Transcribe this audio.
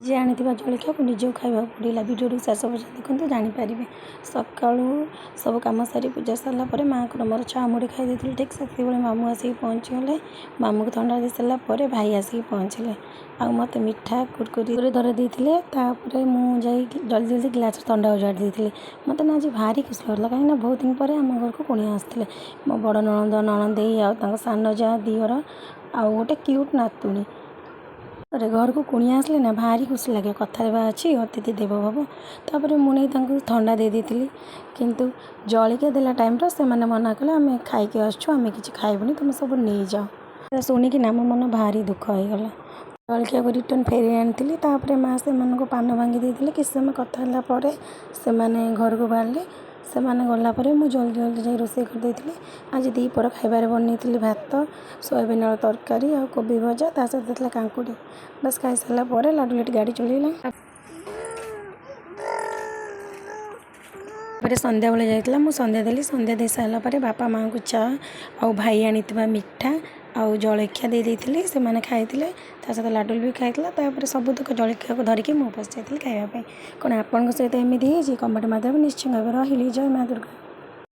जे आनिथिबा जलखियाକୁ ନିଜକୁ ଖାଇବାକୁ ପଡ଼ିଲା। ଭିଡ଼ିଓଟି ଶେଷ ପର୍ଯ୍ୟନ୍ତ ଦେଖନ୍ତୁ ଜାଣିପାରିବେ। ସକାଳୁ ସବୁ କାମ ସାରି ପୂଜା ସାରିଲା ପରେ ମାଆଙ୍କର ମୋର ଚା ମୁଢ଼ି ଖାଇ ଦେଇଥିଲୁ। ଠିକ୍ ସେତେବେଳେ ମାମୁଁ ଆସିକି ପହଞ୍ଚିଗଲେ। ମାମୁଁକୁ ଥଣ୍ଡା ଦେଇ ସାରିଲା ପରେ ଭାଇ ଆସିକି ପହଞ୍ଚିଲେ। ଆଉ ମୋତେ ମିଠା କୁରକୁରି ଧରେଇ ଦେଇଥିଲେ। ତାପରେ ମୁଁ ଯାଇକି ଜଲ୍ଦି ଗ୍ଲାସ୍ରେ ଥଣ୍ଡା ଉଜାଡ଼ି ଦେଇଥିଲି। ମୋତେ ନା ଆଜି ଭାରି ଖୁସି ଲାଗୁଥିଲା, କାହିଁକିନା ବହୁତ ଦିନ ପରେ ଆମ ଘରକୁ କୁଣିଆ ଆସିଥିଲେ। ମୋ ବଡ଼ ନଣନ୍ଦ, ନଣନ୍ଦେଇ ଆଉ ତାଙ୍କ ସାନ ଯାଆ, ଦିଅର ଆଉ ଗୋଟେ କ୍ୟୁଟ୍ ନାତୁଣୀ। ଘରକୁ କୁଣିଆ ଆସିଲେ ନା ଭାରି ଖୁସି ଲାଗେ। କଥାରେ ବା ଅଛି ଅତିଥି ଦେବ ଭବ। ତାପରେ ମୁଁ ନେଇ ତାଙ୍କୁ ଥଣ୍ଡା ଦେଇ ଦେଇଥିଲି, କିନ୍ତୁ ଜଳଖିଆ ଦେଲା ଟାଇମ୍ର ସେମାନେ ମନା କଲେ, ଆମେ ଖାଇକି ଆସିଛୁ, ଆମେ କିଛି ଖାଇବୁନି, ତୁମେ ସବୁ ନେଇଯାଅ। ଶୁଣିକିନା ମୋ ମନ ଭାରି ଦୁଃଖ ହେଇଗଲା। ଜଳଖିଆକୁ ରିଟର୍ନ ଫେରି ଆଣିଥିଲି। ତାପରେ ମାଆ ସେମାନଙ୍କୁ ପାନ ଭାଙ୍ଗି ଦେଇଥିଲେ। କିଛି ସମୟ କଥା ହେଲା ପରେ ସେମାନେ ଘରକୁ ବାହାରିଲେ। ସେମାନେ ଗଲା ପରେ ମୁଁ ଜଲ୍ଦି ଯାଇ ରୋଷେଇ କରିଦେଇଥିଲି। ଆଜି ଦ୍ୱିପହର ଖାଇବାରେ ବନେଇଥିଲି ଭାତ, ସୋୟାବିନ୍ ଆଳୁ ତରକାରୀ ଆଉ କୋବି ଭଜା, ତା ସହିତ ଥିଲା କାଙ୍କୁଡ଼ି। ବାସ୍ ଖାଇସାରିଲା ପରେ ଲାଡ଼ୁଲେଟ୍ ଗାଡ଼ି ଚଲେଇଲା। ତାପରେ ସନ୍ଧ୍ୟାବେଳେ ଯାଇଥିଲା, ମୁଁ ସନ୍ଧ୍ୟା ଦେଲି। ସନ୍ଧ୍ୟା ଦେଇ ସାରିଲା ପରେ ବାପା ମାଆଙ୍କୁ ଚା ଆଉ ଭାଇ ଆଣିଥିବା ମିଠା ଆଉ ଜଳଖିଆ ଦେଇ ଦେଇଥିଲି। ସେମାନେ ଖାଇଥିଲେ, ତା ସହିତ ଲାଡ଼ୁଲ ବି ଖାଇଥିଲା। ତାପରେ ସବୁତକ ଜଳଖିଆକୁ ଧରିକି ମୁଁ ବସି ଯାଇଥିଲି ଖାଇବା ପାଇଁ। କ'ଣ ଆପଣଙ୍କ ସହିତ ଏମିତି ହେଇଛି? କମେଣ୍ଟ ମାଧ୍ୟମରେ ନିଶ୍ଚୟ କହିବେ। ରହିଲି, ଜୟ ମା ଦୁର୍ଗା।